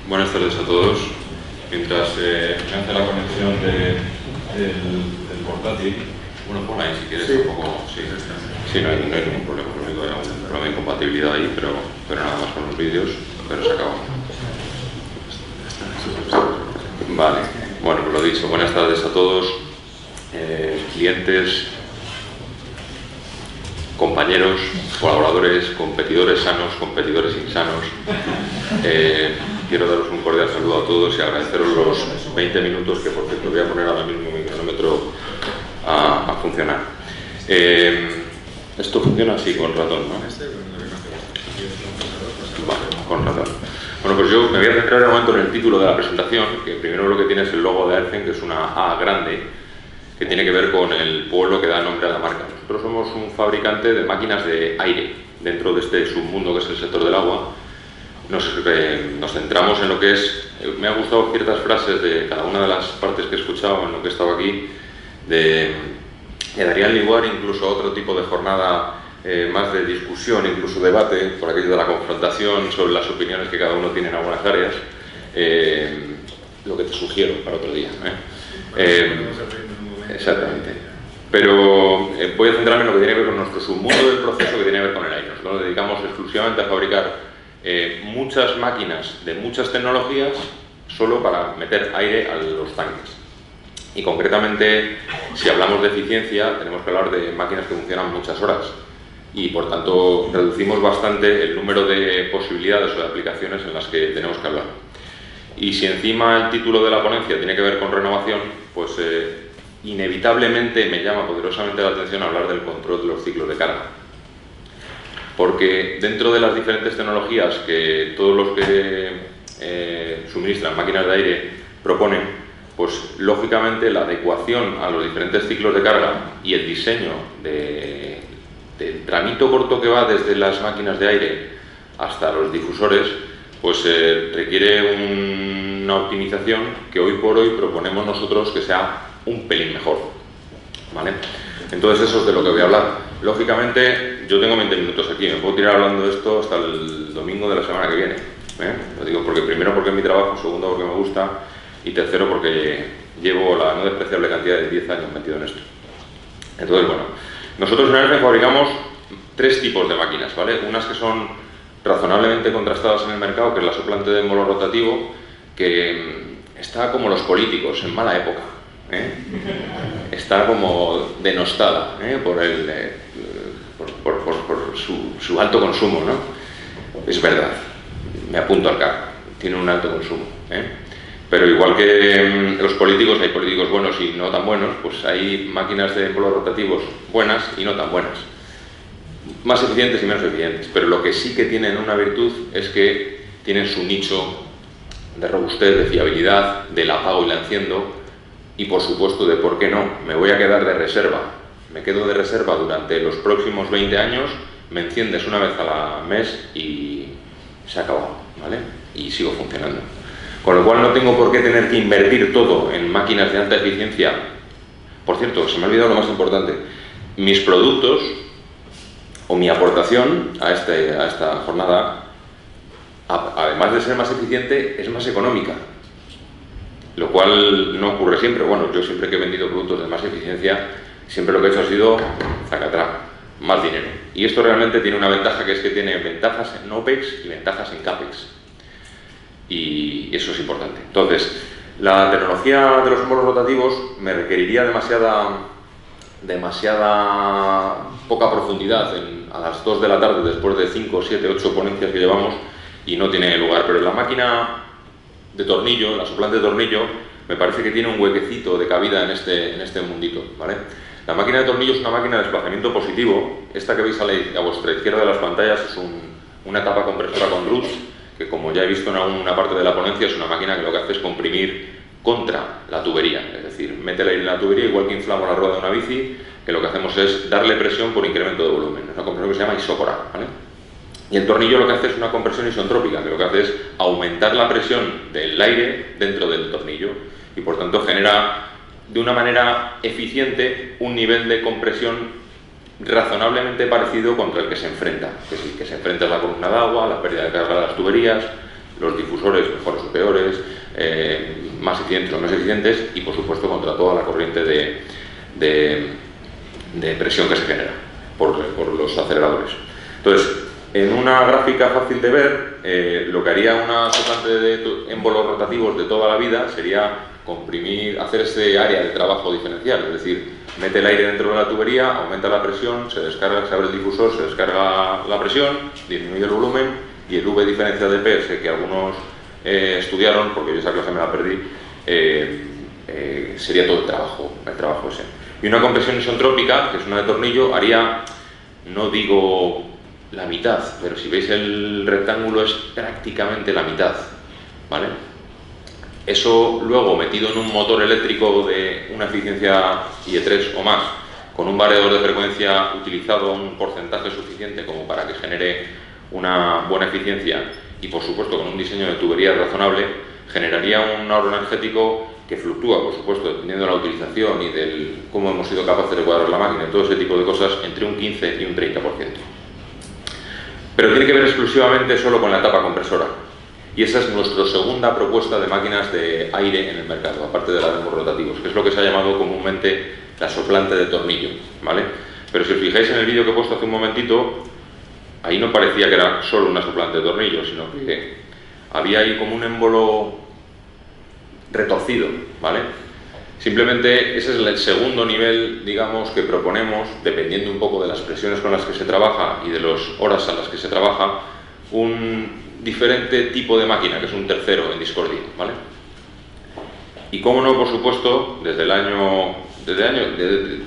Buenas tardes a todos. Mientras me hace la conexión del portátil, bueno, pon ahí si quieres un poco. Sí, no hay ningún problema. Lo único era un problema de incompatibilidad ahí, pero nada más con los vídeos, pero se acabó. Vale, bueno, pues lo dicho, buenas tardes a todos, clientes, compañeros, colaboradores, competidores sanos, competidores insanos. Quiero daros un cordial saludo a todos y agradeceros los 20 minutos que, por cierto, voy a poner ahora mismo mi cronómetro a funcionar. Esto funciona así, con ratón, ¿no? Vale, con ratón. Bueno, pues yo me voy a centrar de momento en el título de la presentación, que primero lo que tiene es el logo de Airzen, que es una A grande, que tiene que ver con el pueblo que da nombre a la marca. Nosotros somos un fabricante de máquinas de aire dentro de este submundo que es el sector del agua. Nos centramos en lo que es... Me han gustado ciertas frases de cada una de las partes que he escuchado en lo que he estado aquí, que darían lugar incluso a otro tipo de jornada más de discusión, incluso debate, por aquello de la confrontación sobre las opiniones que cada uno tiene en algunas áreas. Lo que te sugiero para otro día. Exactamente. Pero voy a centrarme en lo que tiene que ver con nuestro submundo del proceso, que tiene que ver con el aire. Nosotros nos dedicamos exclusivamente a fabricar muchas máquinas de muchas tecnologías solo para meter aire a los tanques. Y concretamente, si hablamos de eficiencia, tenemos que hablar de máquinas que funcionan muchas horas y por tanto reducimos bastante el número de posibilidades o de aplicaciones en las que tenemos que hablar. Y si encima el título de la ponencia tiene que ver con renovación, pues inevitablemente me llama poderosamente la atención hablar del control de los ciclos de carga. Porque dentro de las diferentes tecnologías que todos los que suministran máquinas de aire proponen, pues lógicamente la adecuación a los diferentes ciclos de carga y el diseño del tramito corto que va desde las máquinas de aire hasta los difusores, pues requiere una optimización que hoy por hoy proponemos nosotros que sea un pelín mejor, ¿vale? Entonces eso es de lo que voy a hablar. Lógicamente yo tengo 20 minutos aquí, me puedo tirar hablando de esto hasta el domingo de la semana que viene, Lo digo porque primero porque es mi trabajo, segundo porque me gusta y tercero porque llevo la no despreciable cantidad de 10 años metido en esto. Entonces, bueno, nosotros en Airzen fabricamos tres tipos de máquinas, ¿vale? Unas que son razonablemente contrastadas en el mercado, que es la soplante de molo rotativo, que está como los políticos, en mala época, está como denostada por su alto consumo, ¿no? Es verdad, me apunto al carro, tiene un alto consumo, Pero igual que los políticos, hay políticos buenos y no tan buenos, pues hay máquinas de polos rotativos buenas y no tan buenas. Más eficientes y menos eficientes. Pero lo que sí que tienen una virtud es que tienen su nicho de robustez, de fiabilidad, del apago y la enciendo y por supuesto de por qué no. Me voy a quedar de reserva. Me quedo de reserva durante los próximos 20 años, me enciendes una vez al mes y se ha acabado, ¿vale? Y sigo funcionando. Con lo cual no tengo por qué tener que invertir todo en máquinas de alta eficiencia. Por cierto, se me ha olvidado lo más importante. Mis productos o mi aportación a esta jornada, además de ser más eficiente, es más económica. Lo cual no ocurre siempre. Bueno, yo siempre que he vendido productos de más eficiencia, siempre lo que he hecho ha sido zacatrá, más dinero. Y esto realmente tiene una ventaja, que es que tiene ventajas en OPEX y ventajas en CAPEX. Y eso es importante. Entonces, la tecnología de los molos rotativos me requeriría demasiada poca profundidad a las 2 de la tarde después de 5, 7, 8 ponencias que llevamos y no tiene lugar. Pero la máquina de tornillo, la soplante de tornillo, me parece que tiene un huequecito de cabida en este mundito, ¿vale? La máquina de tornillo es una máquina de desplazamiento positivo. Esta que veis a vuestra izquierda de las pantallas es una tapa compresora con Druth, que como ya he visto en alguna parte de la ponencia, es una máquina que lo que hace es comprimir contra la tubería, es decir, mete el aire en la tubería, igual que inflamos la rueda de una bici, que lo que hacemos es darle presión por incremento de volumen. Es una compresión que se llama isócora, ¿vale? Y el tornillo lo que hace es una compresión isentrópica, que lo que hace es aumentar la presión del aire dentro del tornillo y por tanto genera de una manera eficiente un nivel de compresión razonablemente parecido contra el que se enfrenta, que es el que se enfrenta es la columna de agua, la pérdida de carga de las tuberías, los difusores mejores o peores, más eficientes o menos eficientes, y por supuesto contra toda la corriente de presión que se genera por los aceleradores. Entonces, en una gráfica fácil de ver, lo que haría una soplante de émbolos rotativos de toda la vida sería comprimir, hacer este área de trabajo diferencial, es decir, mete el aire dentro de la tubería, aumenta la presión, se descarga, se abre el difusor, se descarga la presión, disminuye el volumen, y el V diferencial de P, que algunos estudiaron, porque yo esa clase me la perdí, sería todo el trabajo ese. Y una compresión isentrópica, que es una de tornillo, haría, no digo la mitad, pero si veis el rectángulo es prácticamente la mitad, ¿vale? Eso luego metido en un motor eléctrico de una eficiencia IE3 o más, con un variador de frecuencia utilizado a un porcentaje suficiente como para que genere una buena eficiencia, y por supuesto con un diseño de tubería razonable, generaría un ahorro energético que fluctúa, por supuesto, dependiendo de la utilización y de cómo hemos sido capaces de cuadrar la máquina y todo ese tipo de cosas, entre un 15 y un 30%. Pero tiene que ver exclusivamente solo con la etapa compresora. Y esa es nuestra segunda propuesta de máquinas de aire en el mercado, aparte de la de rotativos, que es lo que se ha llamado comúnmente la soplante de tornillo, ¿vale? Pero si os fijáis en el vídeo que he puesto hace un momentito, ahí no parecía que era solo una soplante de tornillo, sino que había ahí como un émbolo retorcido, ¿vale? Simplemente ese es el segundo nivel, digamos, que proponemos, dependiendo un poco de las presiones con las que se trabaja y de las horas a las que se trabaja, un diferente tipo de máquina, que es un tercero en discordia, ¿vale? Y cómo no, por supuesto,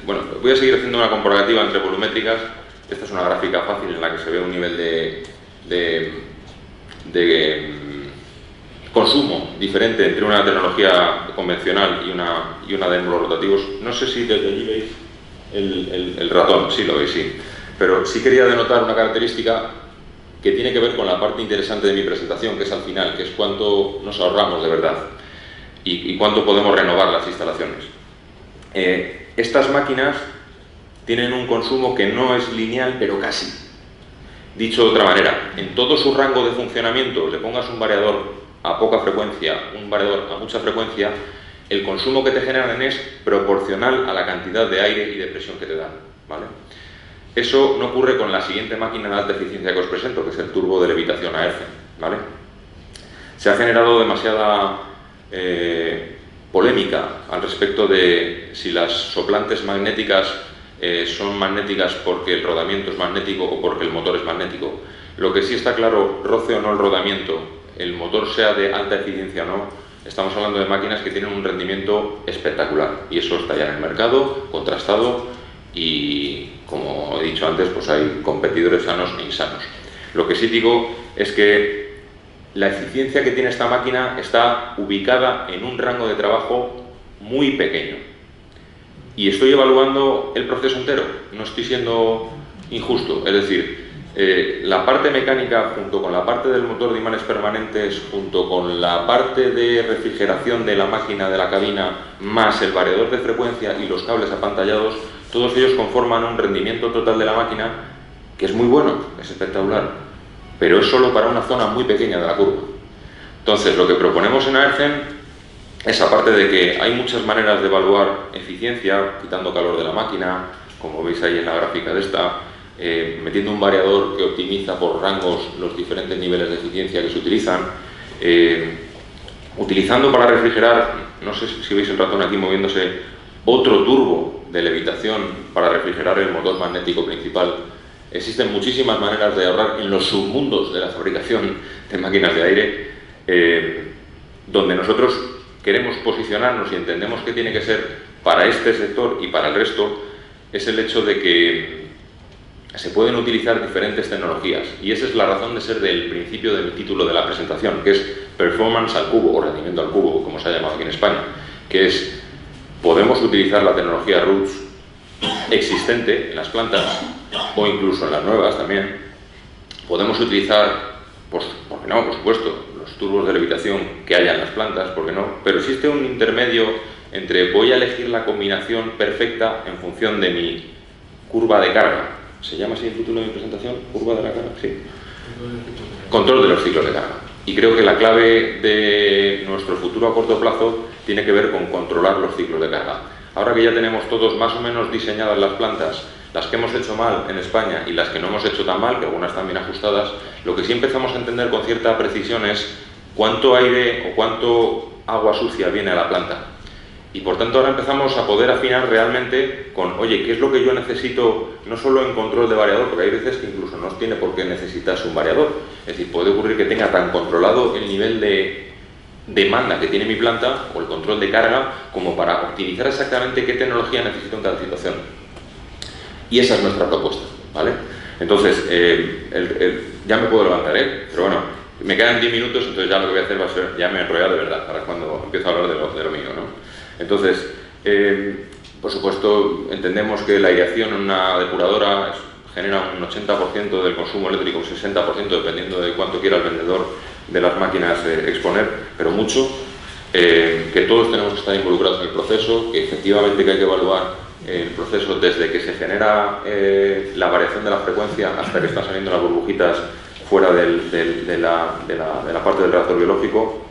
bueno, voy a seguir haciendo una comparativa entre volumétricas. Esta es una gráfica fácil en la que se ve un nivel de consumo diferente entre una tecnología convencional y una de émbolos rotativos. No sé si desde allí veis el ratón, sí lo veis, sí. Pero sí quería denotar una característica que tiene que ver con la parte interesante de mi presentación, que es al final, que es cuánto nos ahorramos de verdad y cuánto podemos renovar las instalaciones. Estas máquinas tienen un consumo que no es lineal, pero casi. Dicho de otra manera, en todo su rango de funcionamiento, le pongas un variador a poca frecuencia, un variador a mucha frecuencia, el consumo que te generan es proporcional a la cantidad de aire y de presión que te dan, ¿vale? Eso no ocurre con la siguiente máquina de alta eficiencia que os presento, que es el turbo de levitación a Herzen, ¿vale? Se ha generado demasiada polémica al respecto de si las soplantes magnéticas son magnéticas porque el rodamiento es magnético o porque el motor es magnético. Lo que sí está claro, roce o no el rodamiento, el motor sea de alta eficiencia o no, estamos hablando de máquinas que tienen un rendimiento espectacular, y eso está ya en el mercado, contrastado, y como he dicho antes, pues hay competidores sanos e insanos. Lo que sí digo es que la eficiencia que tiene esta máquina está ubicada en un rango de trabajo muy pequeño, y estoy evaluando el proceso entero, no estoy siendo injusto, es decir, la parte mecánica junto con la parte del motor de imanes permanentes, junto con la parte de refrigeración de la máquina, de la cabina, más el variador de frecuencia y los cables apantallados, todos ellos conforman un rendimiento total de la máquina que es muy bueno, es espectacular, pero es solo para una zona muy pequeña de la curva. Entonces, lo que proponemos en Aerzen es, aparte de que hay muchas maneras de evaluar eficiencia, quitando calor de la máquina, como veis ahí en la gráfica de esta, metiendo un variador que optimiza por rangos los diferentes niveles de eficiencia que se utilizan, utilizando para refrigerar, no sé si veis el ratón aquí moviéndose, otro turbo de levitación para refrigerar el motor magnético principal. Existen muchísimas maneras de ahorrar en los submundos de la fabricación de máquinas de aire, donde nosotros queremos posicionarnos y entendemos que tiene que ser para este sector y para el resto, es el hecho de que se pueden utilizar diferentes tecnologías, y esa es la razón de ser del principio del título de la presentación, que es performance al cubo, o rendimiento al cubo, como se ha llamado aquí en España, que es, podemos utilizar la tecnología Roots existente en las plantas, o incluso en las nuevas también, podemos utilizar, pues, ¿por qué no?, por supuesto, los turbos de levitación que haya en las plantas, ¿por qué no?, pero existe un intermedio entre voy a elegir la combinación perfecta en función de mi curva de carga. ¿Se llama así el título de mi presentación? ¿Curva de la carga? Sí. Control de los ciclos de carga. Y creo que la clave de nuestro futuro a corto plazo tiene que ver con controlar los ciclos de carga. Ahora que ya tenemos todos más o menos diseñadas las plantas, las que hemos hecho mal en España y las que no hemos hecho tan mal, que algunas están bien ajustadas, lo que sí empezamos a entender con cierta precisión es cuánto aire o cuánto agua sucia viene a la planta. Y por tanto ahora empezamos a poder afinar realmente con, oye, ¿qué es lo que yo necesito no solo en control de variador? Porque hay veces que incluso no tiene por qué necesitarse un variador. Es decir, puede ocurrir que tenga tan controlado el nivel de demanda que tiene mi planta o el control de carga como para optimizar exactamente qué tecnología necesito en cada situación. Y esa es nuestra propuesta, ¿vale? Entonces, ya me puedo levantar, pero bueno, me quedan 10 minutos, entonces ya lo que voy a hacer va a ser, ya me he enrollado de verdad, para cuando empiezo a hablar de lo mío, ¿no? Entonces, por supuesto, entendemos que la aireación en una depuradora genera un 80% del consumo eléctrico, un 60%, dependiendo de cuánto quiera el vendedor de las máquinas exponer, pero mucho, que todos tenemos que estar involucrados en el proceso, que efectivamente que hay que evaluar el proceso desde que se genera la variación de la frecuencia hasta que están saliendo las burbujitas fuera de la parte del reactor biológico.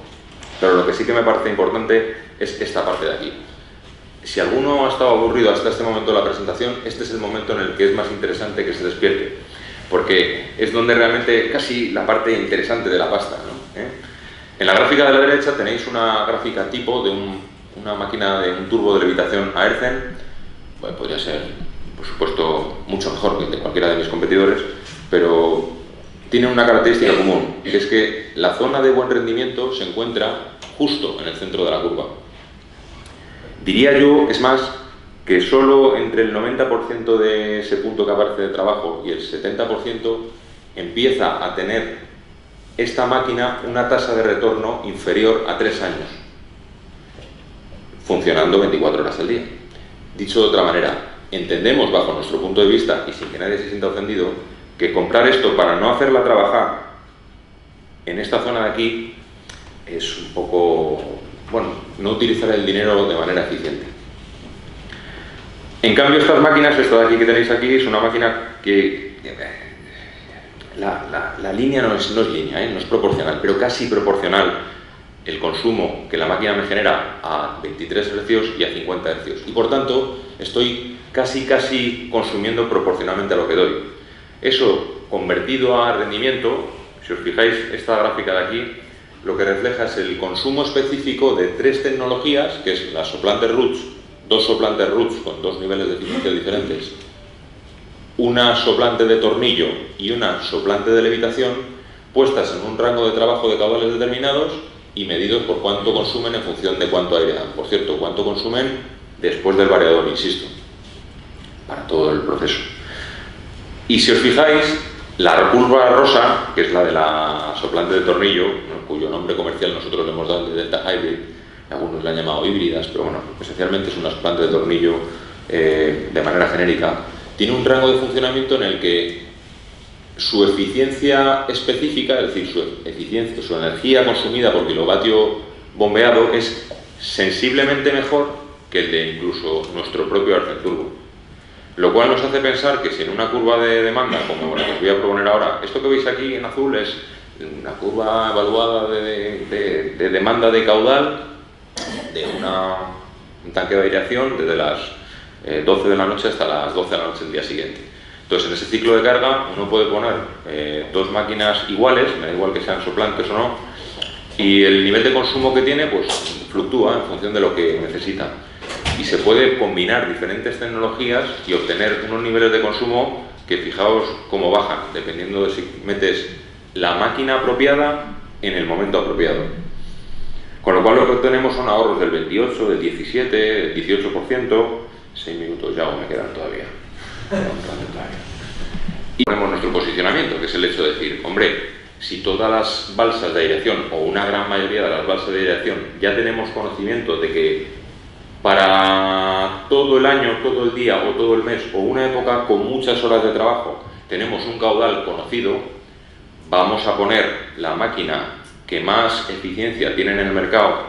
Pero lo que sí que me parece importante es esta parte de aquí. Si alguno ha estado aburrido hasta este momento de la presentación, este es el momento en el que es más interesante que se despierte, porque es donde realmente casi la parte interesante de la pasta, ¿no? En la gráfica de la derecha tenéis una gráfica tipo de una máquina de un turbo de levitación Aerzen. Bueno, podría ser, por supuesto, mucho mejor que el de cualquiera de mis competidores, pero tiene una característica común, que es que la zona de buen rendimiento se encuentra justo en el centro de la curva. Diría yo, es más, que solo entre el 90% de ese punto que aparece de trabajo y el 70% empieza a tener esta máquina una tasa de retorno inferior a 3 años, funcionando 24 horas al día. Dicho de otra manera, entendemos bajo nuestro punto de vista, y sin que nadie se sienta ofendido, que comprar esto para no hacerla trabajar en esta zona de aquí es un poco, bueno, no utilizar el dinero de manera eficiente. En cambio, estas máquinas, esto de aquí que tenéis aquí, es una máquina que la línea no es línea, no es proporcional, pero casi proporcional el consumo que la máquina me genera a 23 Hz y a 50 Hz. Y por tanto, estoy casi consumiendo proporcionalmente a lo que doy. Eso, convertido a rendimiento, si os fijáis, esta gráfica de aquí, lo que refleja es el consumo específico de 3 tecnologías, que es la soplante Roots, 2 soplantes Roots con 2 niveles de eficiencia diferentes, una soplante de tornillo y una soplante de levitación, puestas en un rango de trabajo de caudales determinados y medidos por cuánto consumen en función de cuánto airean. Por cierto, cuánto consumen después del variador, insisto, para todo el proceso. Y si os fijáis, la curva rosa, que es la de la soplante de tornillo, ¿no?, cuyo nombre comercial nosotros le hemos dado de Delta Hybrid, algunos la han llamado híbridas, pero bueno, esencialmente es una soplante de tornillo de manera genérica, tiene un rango de funcionamiento en el que su eficiencia específica, es decir, su energía consumida por kilovatio bombeado es sensiblemente mejor que el de incluso nuestro propio Aerzen Turbo. Lo cual nos hace pensar que si en una curva de demanda, como la que os voy a proponer ahora, esto que veis aquí en azul es una curva evaluada de demanda de caudal de un tanque de aireación desde las 12 de la noche hasta las 12 de la noche del día siguiente. Entonces, en ese ciclo de carga uno puede poner 2 máquinas iguales, me da igual que sean soplantes o no, y el nivel de consumo que tiene pues fluctúa en función de lo que necesita. Y se puede combinar diferentes tecnologías y obtener unos niveles de consumo que fijaos cómo bajan, dependiendo de si metes la máquina apropiada en el momento apropiado. Con lo cual lo que obtenemos son ahorros del 28, del 17, del 18%, 6 minutos ya aún me quedan todavía. Y ponemos nuestro posicionamiento, que es el hecho de decir, hombre, si todas las balsas de aireación, o una gran mayoría de las balsas de aireación, ya tenemos conocimiento de que para todo el año, todo el día o todo el mes o una época con muchas horas de trabajo tenemos un caudal conocido, vamos a poner la máquina que más eficiencia tiene en el mercado,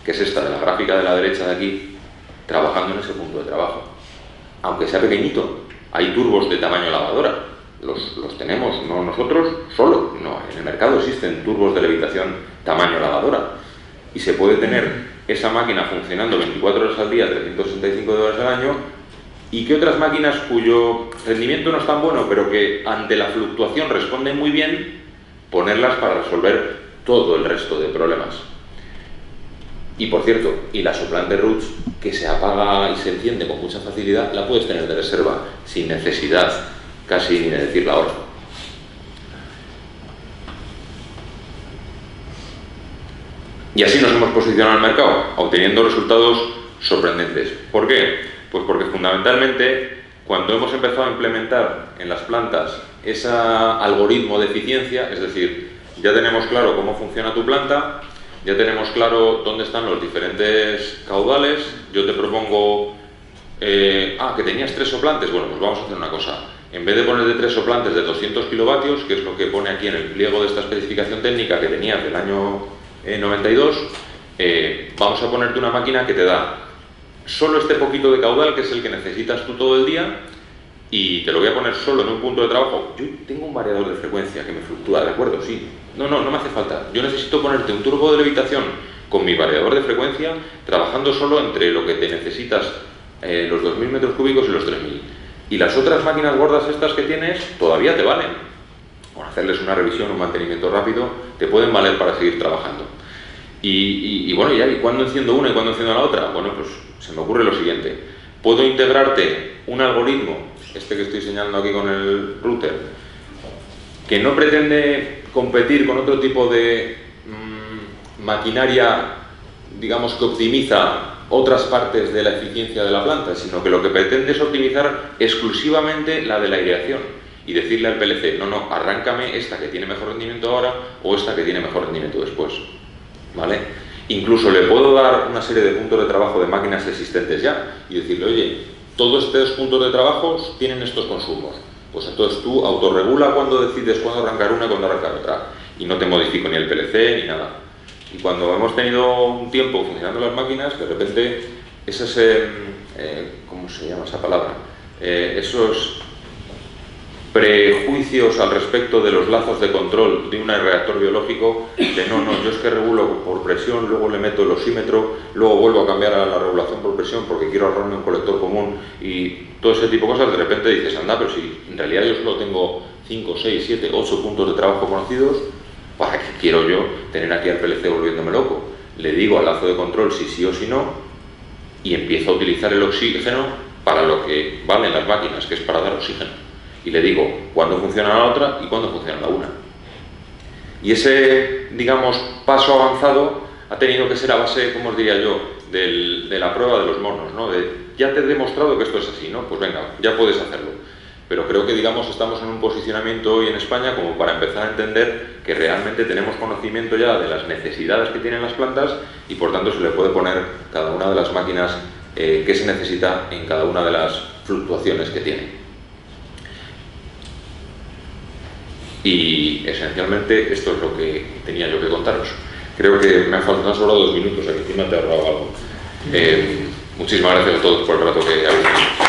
que es esta de la gráfica de la derecha de aquí, trabajando en ese punto de trabajo. Aunque sea pequeñito, hay turbos de tamaño lavadora, los tenemos, no nosotros solo, no, en el mercado existen turbos de levitación tamaño lavadora y se puede tener esa máquina funcionando 24 horas al día, 365 horas al año, y que otras máquinas cuyo rendimiento no es tan bueno, pero que ante la fluctuación responden muy bien, ponerlas para resolver todo el resto de problemas. Y por cierto, y la soplante Roots, que se apaga y se enciende con mucha facilidad, la puedes tener de reserva, sin necesidad casi ni de decir la hora. Y así nos hemos posicionado en el mercado, obteniendo resultados sorprendentes. ¿Por qué? Pues porque fundamentalmente, cuando hemos empezado a implementar en las plantas ese algoritmo de eficiencia, es decir, ya tenemos claro cómo funciona tu planta, ya tenemos claro dónde están los diferentes caudales, yo te propongo, que tenías 3 soplantes, bueno, pues vamos a hacer una cosa. En vez de ponerte 3 soplantes de 200 kilovatios, que es lo que pone aquí en el pliego de esta especificación técnica que tenías del año 92, vamos a ponerte una máquina que te da solo este poquito de caudal, que es el que necesitas tú todo el día, y te lo voy a poner solo en un punto de trabajo. Yo tengo un variador de frecuencia que me fluctúa, ¿de acuerdo? Sí. No me hace falta. Yo necesito ponerte un turbo de levitación con mi variador de frecuencia, trabajando solo entre lo que te necesitas, los 2000 metros cúbicos y los 3000. Y las otras máquinas gordas estas que tienes todavía te valen. Con hacerles una revisión, un mantenimiento rápido, te pueden valer para seguir trabajando. Y bueno, ¿y cuándo enciendo una y cuándo enciendo la otra? Bueno, pues se me ocurre lo siguiente. Puedo integrarte un algoritmo, este que estoy señalando aquí con el router, que no pretende competir con otro tipo de maquinaria, digamos, que optimiza otras partes de la eficiencia de la planta, sino que lo que pretende es optimizar exclusivamente la de la aireación y decirle al PLC, no, arráncame esta que tiene mejor rendimiento ahora o esta que tiene mejor rendimiento después, ¿vale? Incluso le puedo dar una serie de puntos de trabajo de máquinas existentes ya y decirle, oye, todos estos puntos de trabajo tienen estos consumos. Pues entonces tú autorregula cuando decides cuándo arrancar una y cuándo arrancar otra. Y no te modifico ni el PLC ni nada. Y cuando hemos tenido un tiempo funcionando las máquinas, de repente es ese, ¿cómo se llama esa palabra? Esos prejuicios al respecto de los lazos de control de un reactor biológico, de no, yo es que regulo por presión, luego le meto el osímetro, luego vuelvo a cambiar a la regulación por presión porque quiero ahorrarme un colector común y todo ese tipo de cosas. De repente dices, anda, pero si en realidad yo solo tengo 5, 6, 7, 8 puntos de trabajo conocidos, ¿para qué quiero yo tener aquí al PLC volviéndome loco? Le digo al lazo de control si sí o si no y empiezo a utilizar el oxígeno para lo que valen las máquinas, que es para dar oxígeno. Y le digo cuándo funciona la otra y cuándo funciona la una. Y ese, digamos, paso avanzado ha tenido que ser a base, como os diría yo, de la prueba de los monos, ¿no? De, ya te he demostrado que esto es así, ¿no? Pues venga, ya puedes hacerlo. Pero creo que, digamos, estamos en un posicionamiento hoy en España como para empezar a entender que realmente tenemos conocimiento ya de las necesidades que tienen las plantas y, por tanto, se le puede poner cada una de las máquinas que se necesita en cada una de las fluctuaciones que tiene. Y esencialmente esto es lo que tenía yo que contaros. Creo que me han sobrado 2 minutos, aquí encima te he ahorrado algo. Muchísimas gracias a todos por el rato que habéis tenido.